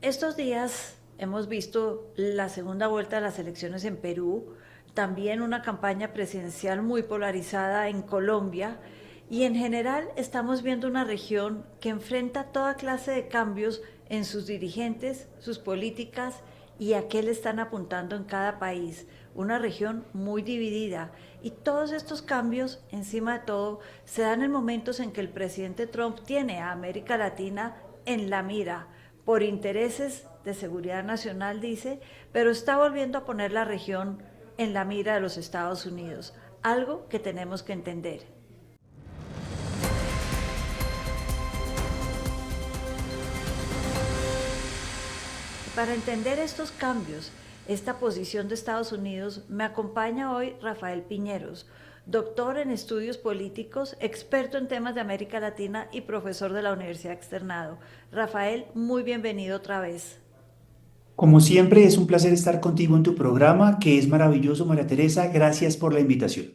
Estos días hemos visto la segunda vuelta de las elecciones en Perú, también una campaña presidencial muy polarizada en Colombia y en general estamos viendo una región que enfrenta toda clase de cambios en sus dirigentes, sus políticas y a qué le están apuntando en cada país. Una región muy dividida y todos estos cambios, encima de todo, se dan en momentos en que el presidente Trump tiene a América Latina en la mira por intereses de seguridad nacional, dice, pero está volviendo a poner la región en la mira de los Estados Unidos, algo que tenemos que entender. Para entender estos cambios, esta posición de Estados Unidos, me acompaña hoy Rafael Piñeros, doctor en estudios políticos, experto en temas de América Latina y profesor de la Universidad Externado. Rafael, muy bienvenido otra vez. Como siempre, es un placer estar contigo en tu programa, que es maravilloso, María Teresa. Gracias por la invitación.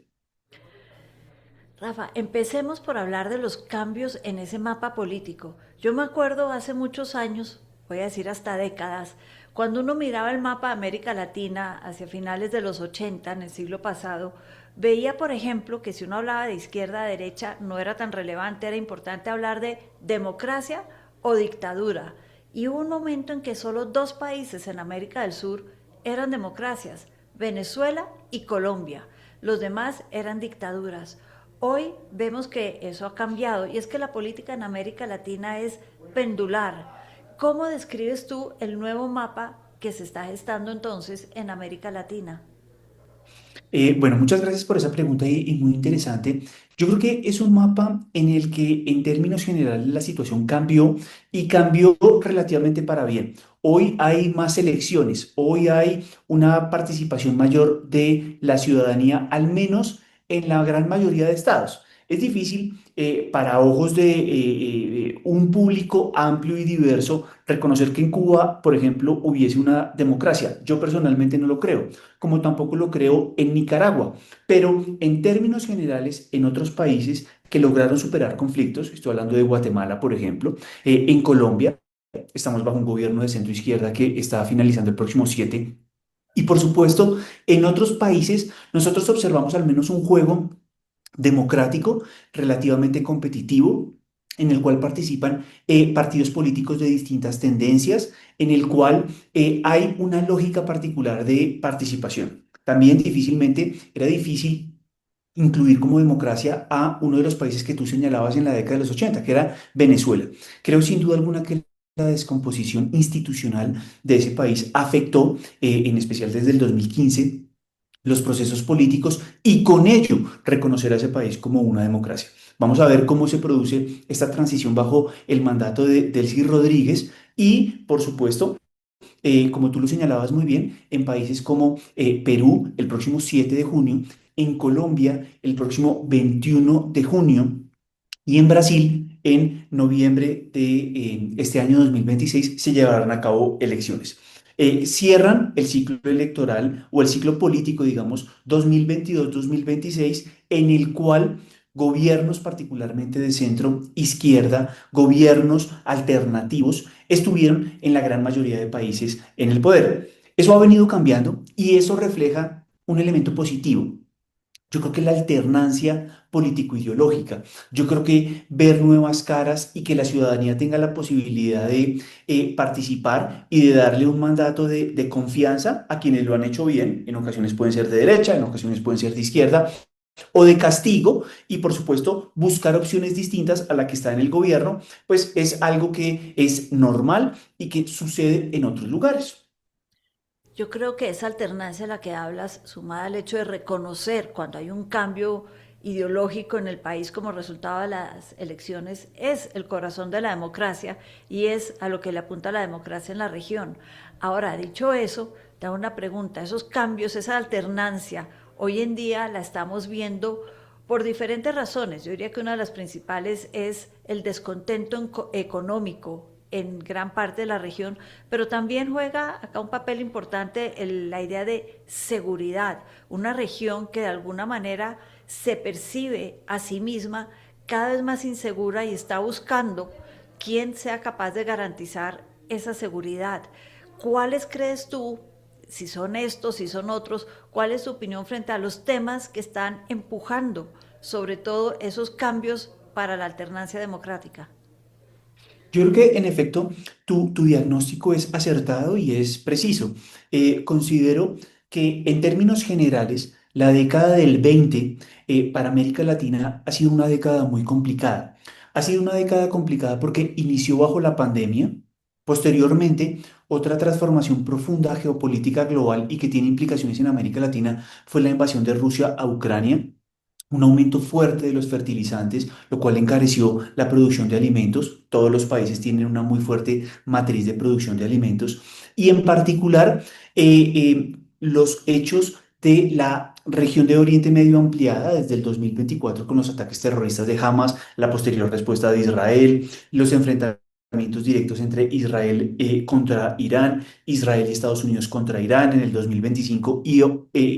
Rafa, empecemos por hablar de los cambios en ese mapa político. Yo me acuerdo hace muchos años, voy a decir hasta décadas, cuando uno miraba el mapa de América Latina hacia finales de los 80, en el siglo pasado, veía, por ejemplo, que si uno hablaba de izquierda a derecha no era tan relevante, era importante hablar de democracia o dictadura. Y hubo un momento en que solo dos países en América del Sur eran democracias, Venezuela y Colombia. Los demás eran dictaduras. Hoy vemos que eso ha cambiado y es que la política en América Latina es pendular. ¿Cómo describes tú el nuevo mapa que se está gestando entonces en América Latina? Bueno, muchas gracias por esa pregunta y muy interesante. Yo creo que es un mapa en el que en términos generales la situación cambió y cambió relativamente para bien. Hoy hay más elecciones, hoy hay una participación mayor de la ciudadanía, al menos en la gran mayoría de estados. Es difícil para ojos de un público amplio y diverso reconocer que en Cuba, por ejemplo, hubiese una democracia. Yo personalmente no lo creo, como tampoco lo creo en Nicaragua. Pero en términos generales, en otros países que lograron superar conflictos, estoy hablando de Guatemala, por ejemplo, en Colombia, estamos bajo un gobierno de centro izquierda que está finalizando el próximo 7. Y por supuesto, en otros países nosotros observamos al menos un juego democrático, relativamente competitivo, en el cual participan partidos políticos de distintas tendencias, en el cual hay una lógica particular de participación. También difícilmente era difícil incluir como democracia a uno de los países que tú señalabas en la década de los 80, que era Venezuela. Creo sin duda alguna que la descomposición institucional de ese país afectó, en especial desde el 2015, los procesos políticos y con ello reconocer a ese país como una democracia. Vamos a ver cómo se produce esta transición bajo el mandato de Delcy Rodríguez y, por supuesto, como tú lo señalabas muy bien, en países como Perú el próximo 7 de junio, en Colombia el próximo 21 de junio y en Brasil en noviembre de este año 2026 se llevarán a cabo elecciones. Cierran el ciclo electoral o el ciclo político, digamos, 2022-2026, en el cual gobiernos particularmente de centro izquierda, gobiernos alternativos, estuvieron en la gran mayoría de países en el poder. Eso ha venido cambiando y eso refleja un elemento positivo. Yo creo que la alternancia político-ideológica, yo creo que ver nuevas caras y que la ciudadanía tenga la posibilidad de participar y de darle un mandato de confianza a quienes lo han hecho bien, en ocasiones pueden ser de derecha, en ocasiones pueden ser de izquierda, o de castigo, y por supuesto buscar opciones distintas a la que está en el gobierno, pues es algo que es normal y que sucede en otros lugares. Yo creo que esa alternancia de la que hablas, sumada al hecho de reconocer cuando hay un cambio ideológico en el país como resultado de las elecciones, es el corazón de la democracia y es a lo que le apunta la democracia en la región. Ahora, dicho eso, te hago una pregunta, esos cambios, esa alternancia, hoy en día la estamos viendo por diferentes razones. Yo diría que una de las principales es el descontento económico en gran parte de la región, pero también juega acá un papel importante la idea de seguridad, una región que de alguna manera se percibe a sí misma cada vez más insegura y está buscando quién sea capaz de garantizar esa seguridad. ¿Cuáles crees tú, si son estos, si son otros, cuál es tu opinión frente a los temas que están empujando, sobre todo esos cambios para la alternancia democrática? Yo creo que en efecto tu diagnóstico es acertado y es preciso. Considero que en términos generales la década del 20 para América Latina ha sido una década muy complicada. Ha sido una década complicada porque inició bajo la pandemia, posteriormente otra transformación profunda geopolítica global y que tiene implicaciones en América Latina fue la invasión de Rusia a Ucrania, un aumento fuerte de los fertilizantes, lo cual encareció la producción de alimentos. Todos los países tienen una muy fuerte matriz de producción de alimentos y en particular los hechos de la región de Oriente Medio ampliada desde el 2024 con los ataques terroristas de Hamas, la posterior respuesta de Israel, los enfrentamientos directos entre Israel contra Irán, Israel y Estados Unidos contra Irán en el 2025 y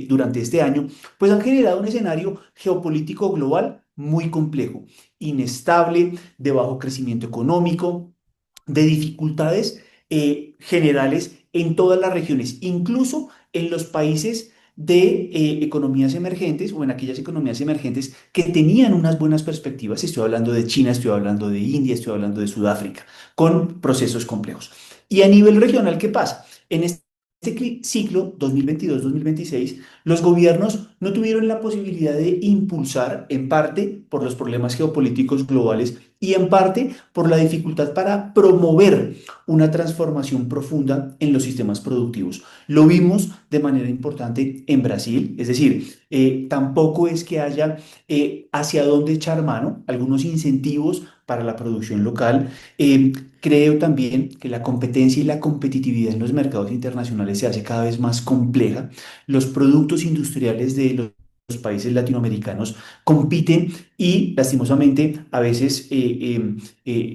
durante este año, pues han generado un escenario geopolítico global muy complejo, inestable, de bajo crecimiento económico, de dificultades generales en todas las regiones, incluso en los países de economías emergentes o en aquellas economías emergentes que tenían unas buenas perspectivas. Estoy hablando de China, estoy hablando de India, estoy hablando de Sudáfrica, con procesos complejos. Y a nivel regional, ¿qué pasa? En este ciclo 2022-2026, los gobiernos no tuvieron la posibilidad de impulsar, en parte por los problemas geopolíticos globales y en parte por la dificultad para promover una transformación profunda en los sistemas productivos. Lo vimos de manera importante en Brasil, es decir, tampoco es que haya hacia dónde echar mano, algunos incentivos para la producción local. Eh, Creo también que la competencia y la competitividad en los mercados internacionales se hace cada vez más compleja. Los productos industriales de los países latinoamericanos compiten y lastimosamente a veces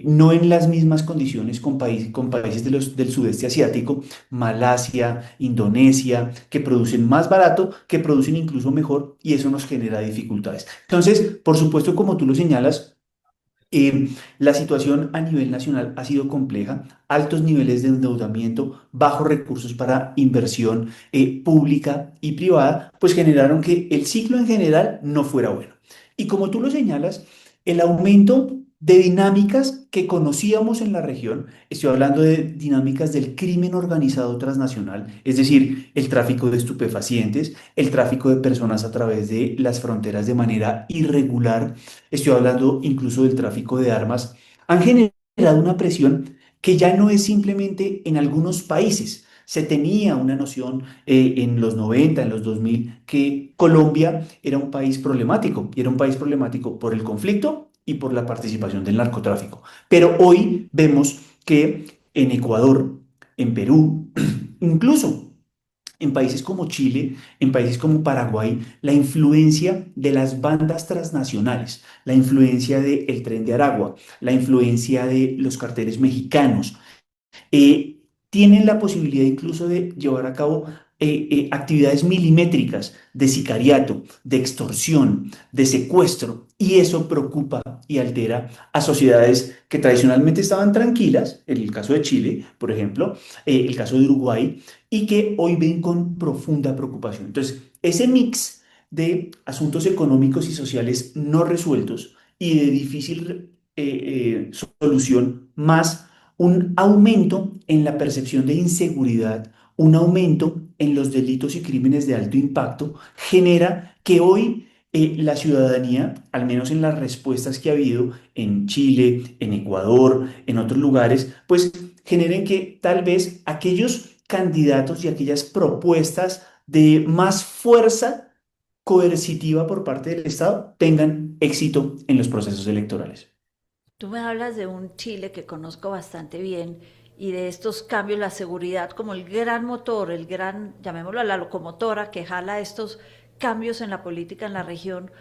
no en las mismas condiciones con países del sudeste asiático, Malasia, Indonesia, que producen más barato, que producen incluso mejor y eso nos genera dificultades. Entonces, por supuesto, como tú lo señalas, la situación a nivel nacional ha sido compleja, altos niveles de endeudamiento, bajos recursos para inversión pública y privada, pues generaron que el ciclo en general no fuera bueno. Y como tú lo señalas, el aumento de dinámicas que conocíamos en la región, estoy hablando de dinámicas del crimen organizado transnacional, es decir, el tráfico de estupefacientes, el tráfico de personas a través de las fronteras de manera irregular, estoy hablando incluso del tráfico de armas, han generado una presión que ya no es simplemente en algunos países. Se tenía una noción en los 90, en los 2000, que Colombia era un país problemático, y era un país problemático por el conflicto y por la participación del narcotráfico. Pero hoy vemos que en Ecuador, en Perú, incluso en países como Chile, en países como Paraguay, la influencia de las bandas transnacionales, la influencia del Tren de Aragua, la influencia de los carteles mexicanos, eh, tienen la posibilidad incluso de llevar a cabo actividades milimétricas de sicariato, de extorsión, de secuestro, y eso preocupa y altera a sociedades que tradicionalmente estaban tranquilas, en el caso de Chile, por ejemplo, el caso de Uruguay, y que hoy ven con profunda preocupación. Entonces, ese mix de asuntos económicos y sociales no resueltos y de difícil solución, más un aumento en la percepción de inseguridad, un aumento en los delitos y crímenes de alto impacto, genera que hoy la ciudadanía, al menos en las respuestas que ha habido en Chile, en Ecuador, en otros lugares, pues generen que tal vez aquellos candidatos y aquellas propuestas de más fuerza coercitiva por parte del Estado tengan éxito en los procesos electorales. Tú me hablas de un Chile que conozco bastante bien y de estos cambios, la seguridad como el gran motor, el gran, llamémoslo la locomotora que jala estos cambios en la política en la región.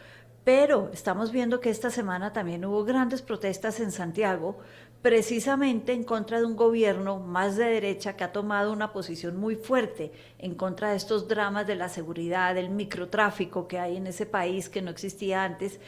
Pero estamos viendo que esta semana también hubo grandes protestas en Santiago, precisamente en contra de un gobierno más de derecha que ha tomado una posición muy fuerte en contra de estos dramas de la seguridad, del microtráfico que hay en ese país que no existía antes.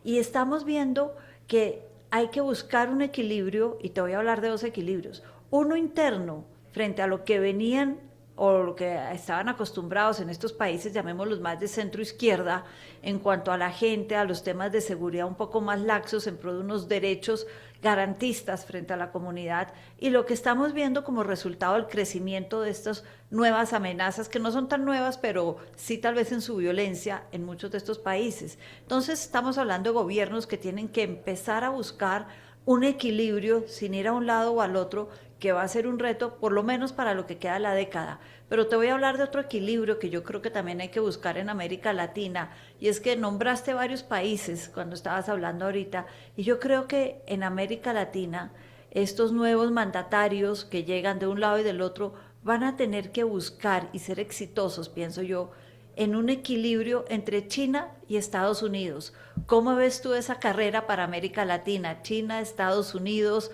Y estamos viendo que hay que buscar un equilibrio, y te voy a hablar de dos equilibrios. uno interno frente a lo que venían o lo que estaban acostumbrados en estos países, llamémoslos más de centro izquierda, en cuanto a la gente, a los temas de seguridad un poco más laxos en pro de unos derechos garantistas frente a la comunidad, y lo que estamos viendo como resultado del crecimiento de estas nuevas amenazas, que no son tan nuevas, pero sí tal vez en su violencia en muchos de estos países. Entonces estamos hablando de gobiernos que tienen que empezar a buscar un equilibrio sin ir a un lado o al otro, que va a ser un reto, por lo menos para lo que queda de la década. Pero te voy a hablar de otro equilibrio que yo creo que también hay que buscar en América Latina, y es que nombraste varios países cuando estabas hablando ahorita, y yo creo que en América Latina estos nuevos mandatarios que llegan de un lado y del otro van a tener que buscar y ser exitosos, pienso yo, en un equilibrio entre China y Estados Unidos. ¿Cómo ves tú esa carrera para América Latina? China, Estados Unidos,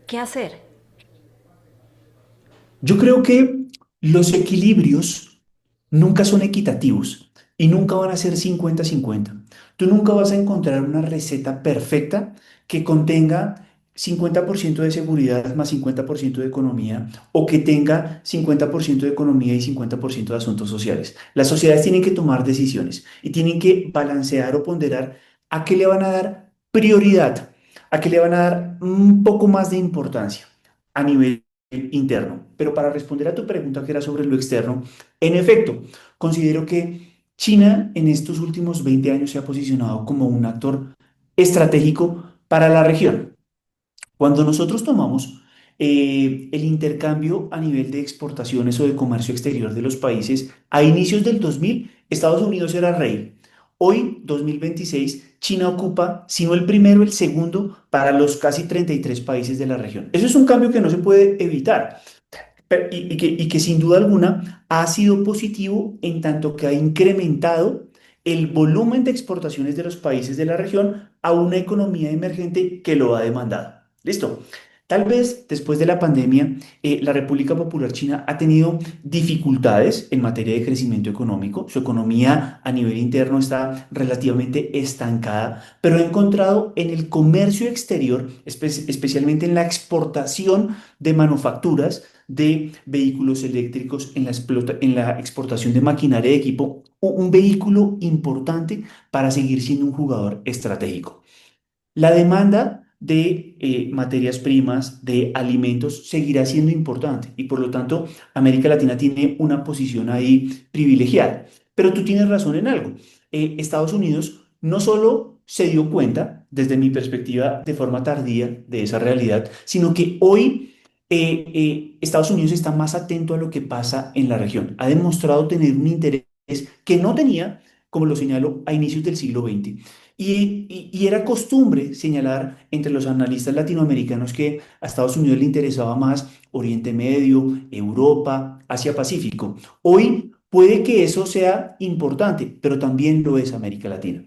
¿qué hacer? Yo creo que los equilibrios nunca son equitativos y nunca van a ser 50-50. Tú nunca vas a encontrar una receta perfecta que contenga 50% de seguridad más 50% de economía, o que tenga 50% de economía y 50% de asuntos sociales. Las sociedades tienen que tomar decisiones y tienen que balancear o ponderar a qué le van a dar prioridad, a qué le van a dar un poco más de importancia a nivel interno. Pero para responder a tu pregunta, que era sobre lo externo, en efecto, considero que China en estos últimos 20 años se ha posicionado como un actor estratégico para la región. Cuando nosotros tomamos el intercambio a nivel de exportaciones o de comercio exterior de los países, a inicios del 2000, Estados Unidos era rey. Hoy, 2026, China ocupa, si no el primero, el segundo para los casi 33 países de la región. Eso es un cambio que no se puede evitar, y que sin duda alguna ha sido positivo en tanto que ha incrementado el volumen de exportaciones de los países de la región a una economía emergente que lo ha demandado. ¿Listo? Tal vez después de la pandemia, la República Popular China ha tenido dificultades en materia de crecimiento económico. Su economía a nivel interno está relativamente estancada, pero ha encontrado en el comercio exterior, especialmente en la exportación de manufacturas, de vehículos eléctricos, en la exportación de maquinaria de equipo, un vehículo importante para seguir siendo un jugador estratégico. La demanda de materias primas, de alimentos, seguirá siendo importante y por lo tanto América Latina tiene una posición ahí privilegiada. Pero tú tienes razón en algo. Estados Unidos no solo se dio cuenta, desde mi perspectiva, de forma tardía de esa realidad, sino que hoy Estados Unidos está más atento a lo que pasa en la región. Ha demostrado tener un interés que no tenía, como lo señalo, a inicios del siglo XX. Y era costumbre señalar entre los analistas latinoamericanos que a Estados Unidos le interesaba más Oriente Medio, Europa, Asia-Pacífico. Hoy puede que eso sea importante, pero también lo es América Latina.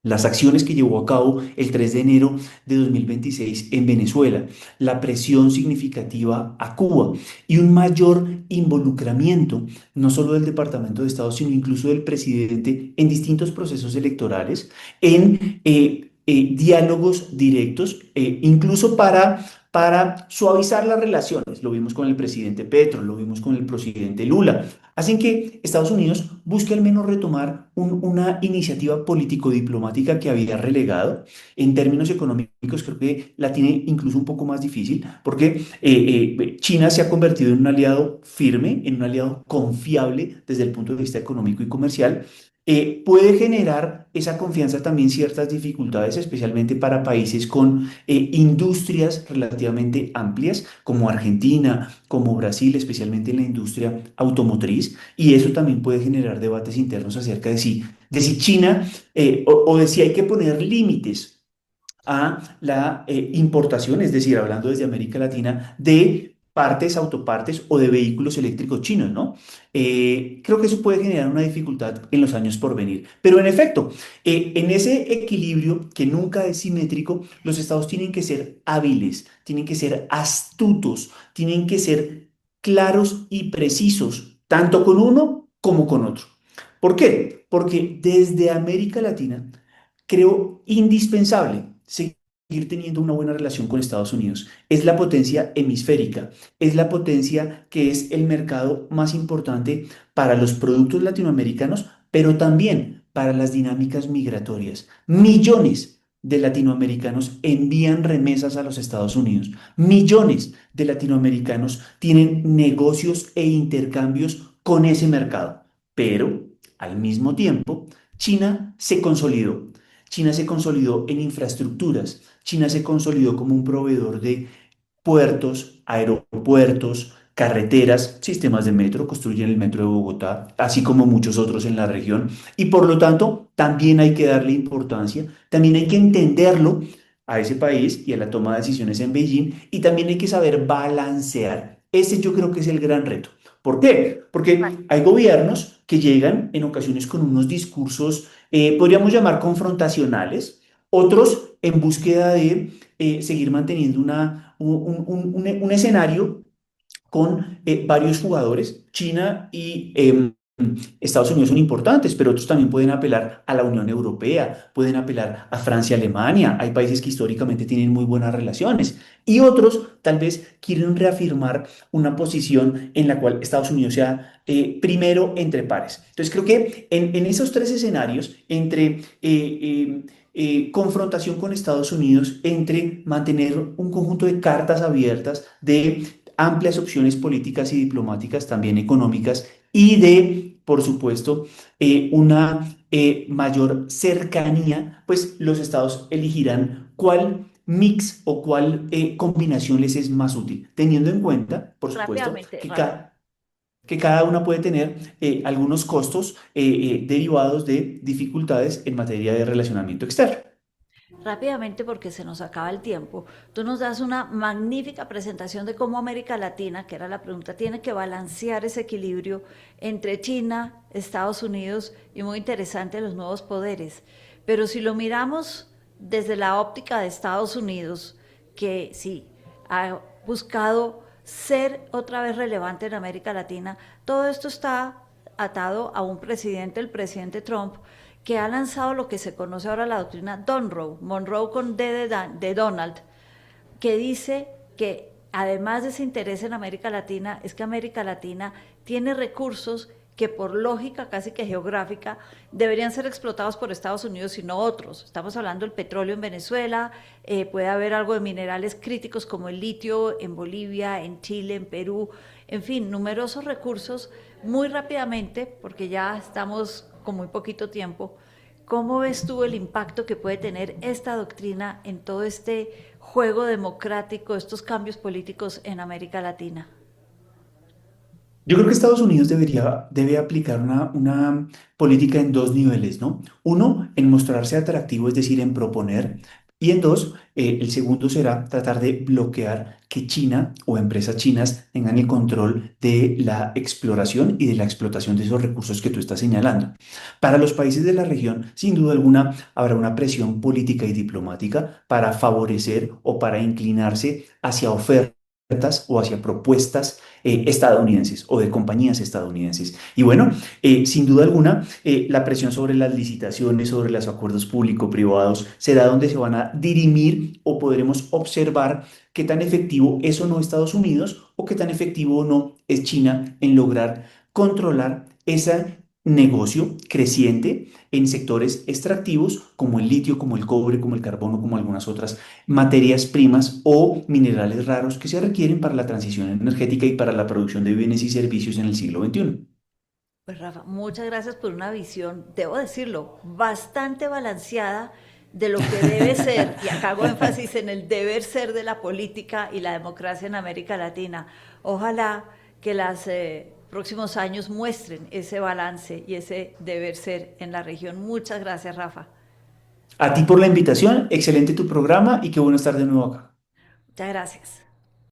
Las acciones que llevó a cabo el 3 de enero de 2026 en Venezuela, la presión significativa a Cuba y un mayor involucramiento, no solo del Departamento de Estado, sino incluso del presidente en distintos procesos electorales, en diálogos directos, incluso para suavizar las relaciones. Lo vimos con el presidente Petro, lo vimos con el presidente Lula. Hacen que Estados Unidos busque al menos retomar una iniciativa político-diplomática que había relegado. En términos económicos, creo que la tiene incluso un poco más difícil, porque China se ha convertido en un aliado firme, en un aliado confiable desde el punto de vista económico y comercial. Puede generar esa confianza también ciertas dificultades, especialmente para países con industrias relativamente amplias, como Argentina, como Brasil, especialmente en la industria automotriz, y eso también puede generar debates internos acerca de si China, o de si hay que poner límites a la importación, es decir, hablando desde América Latina, de partes, autopartes o de vehículos eléctricos chinos, ¿no? Creo que eso puede generar una dificultad en los años por venir. Pero en efecto, en ese equilibrio que nunca es simétrico, los estados tienen que ser hábiles, tienen que ser astutos, tienen que ser claros y precisos, tanto con uno como con otro. ¿Por qué? Porque desde América Latina creo indispensable teniendo una buena relación con Estados Unidos. Es la potencia hemisférica, es la potencia que es el mercado más importante para los productos latinoamericanos, pero también para las dinámicas migratorias. Millones de latinoamericanos envían remesas a los Estados Unidos. Millones de latinoamericanos tienen negocios e intercambios con ese mercado. Pero al mismo tiempo, China se consolidó. China se consolidó en infraestructuras. China se consolidó como un proveedor de puertos, aeropuertos, carreteras, sistemas de metro, construyen el metro de Bogotá, así como muchos otros en la región. Y por lo tanto, también hay que darle importancia, también hay que entenderlo a ese país y a la toma de decisiones en Beijing, y también hay que saber balancear. Ese yo creo que es el gran reto. ¿Por qué? Porque hay gobiernos que llegan en ocasiones con unos discursos, podríamos llamar confrontacionales, otros en búsqueda de seguir manteniendo un escenario con varios jugadores. China y Estados Unidos son importantes, pero otros también pueden apelar a la Unión Europea, pueden apelar a Francia, Alemania. Hay países que históricamente tienen muy buenas relaciones. Y otros tal vez quieren reafirmar una posición en la cual Estados Unidos sea primero entre pares. Entonces creo que en esos tres escenarios, entre confrontación con Estados Unidos, entre mantener un conjunto de cartas abiertas, de amplias opciones políticas y diplomáticas, también económicas, y de, por supuesto, una mayor cercanía, pues los estados elegirán cuál mix o cuál combinación les es más útil, teniendo en cuenta, por supuesto, Rápidamente, que Rafa. que cada una puede tener algunos costos derivados de dificultades en materia de relacionamiento externo. Rápidamente, porque se nos acaba el tiempo, tú nos das una magnífica presentación de cómo América Latina, que era la pregunta, tiene que balancear ese equilibrio entre China, Estados Unidos y muy interesante los nuevos poderes. Pero si lo miramos desde la óptica de Estados Unidos, que sí, ha buscado ser otra vez relevante en América Latina, todo esto está atado a un presidente, el presidente Trump, que ha lanzado lo que se conoce ahora la doctrina Monroe con D de Donald, que dice que además de ese interés en América Latina, es que América Latina tiene recursos que por lógica casi que geográfica deberían ser explotados por Estados Unidos y no otros. Estamos hablando del petróleo en Venezuela, puede haber algo de minerales críticos como el litio en Bolivia, en Chile, en Perú, en fin, numerosos recursos. Muy rápidamente, porque ya estamos con muy poquito tiempo, ¿cómo ves tú el impacto que puede tener esta doctrina en todo este juego democrático, estos cambios políticos en América Latina? Yo creo que Estados Unidos debe aplicar una política en dos niveles, ¿no? Uno, en mostrarse atractivo, es decir, en proponer. Y en dos, el segundo será tratar de bloquear que China o empresas chinas tengan el control de la exploración y de la explotación de esos recursos que tú estás señalando. Para los países de la región, sin duda alguna, habrá una presión política y diplomática para favorecer o para inclinarse hacia ofertas o hacia propuestas estadounidenses o de compañías estadounidenses. Y bueno, sin duda alguna, la presión sobre las licitaciones, sobre los acuerdos público-privados, será donde se van a dirimir o podremos observar qué tan efectivo es o no Estados Unidos o qué tan efectivo o no es China en lograr controlar ese negocio creciente en sectores extractivos como el litio, como el cobre, como el carbono, como algunas otras materias primas o minerales raros que se requieren para la transición energética y para la producción de bienes y servicios en el siglo XXI. Pues Rafa, muchas gracias por una visión, debo decirlo, bastante balanceada de lo que debe ser, y acá hago énfasis en el deber ser de la política y la democracia en América Latina. Ojalá que los próximos años muestren ese balance y ese deber ser en la región. Muchas gracias, Rafa. A ti por la invitación, excelente tu programa y qué bueno estar de nuevo acá. Muchas gracias.